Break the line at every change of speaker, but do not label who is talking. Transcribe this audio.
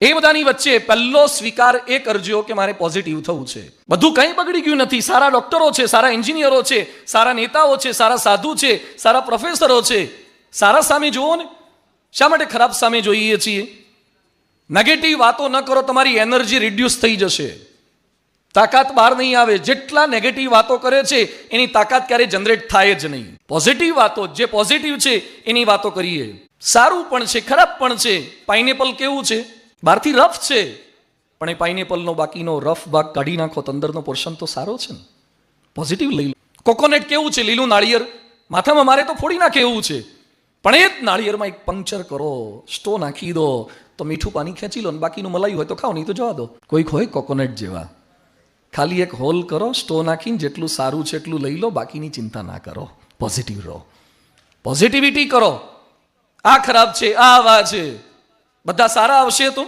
એ બધાની વચ્ચે પહેલો સ્વીકાર એ કરજો કે મારે પોઝિટિવ થવું છે. બધું કંઈ બગડી ગયું નથી. સારા ડોક્ટરો છે, સારા એન્જિનિયરો છે, સારા નેતાઓ છે, સારા સાધુ છે, સારા પ્રોફેસરો છે. સારા સામે જુઓ ને, શા માટે ખરાબ સામે જોઈએ છીએ? નેગેટિવ વાતો ન કરો, તમારી એનર્જી રિડ્યુસ થઈ જશે, તાકાત બહાર નહીં આવે. જેટલા નેગેટિવ વાતો કરે છે એની તાકાત ક્યારે જનરેટ થાય જ નહીં. પોઝિટિવ વાતો, જે પોઝિટિવ છે એની વાતો કરીએ. સારું પણ છે, ખરાબ પણ છે. પાઇનેપલ કેવું છે? બહારથી રફ છે, પણ એ પાઇનેપલનો બાકીનો રફ ભાગ કાઢી નાખો તો અંદરનો પોર્શન તો સારો છે ને. પોઝિટિવ લઈ લો. કોકોનટ કેવું છે? લીલું નાળિયેર, માથામાં મારે તો ફોડી નાખે એવું છે, પણ એ જ નાળિયેરમાં એક પંક્ચર કરો, સ્ટો નાખી દો તો મીઠું પાણી ખેંચી લો ને બાકીનું મલાઈ હોય તો ખાઓ, નહીં તો જવા દો. કોઈક હોય કોકોનટ જેવા, ખાલી એક હોલ કરો, સ્ટો નાખીને જેટલું સારું છે એટલું લઈ લો, બાકીની ચિંતા ના કરો. પોઝિટિવ રહો, પોઝિટિવિટી કરો. આ ખરાબ છે, આ આવા છે, બધા સારા આવશે તો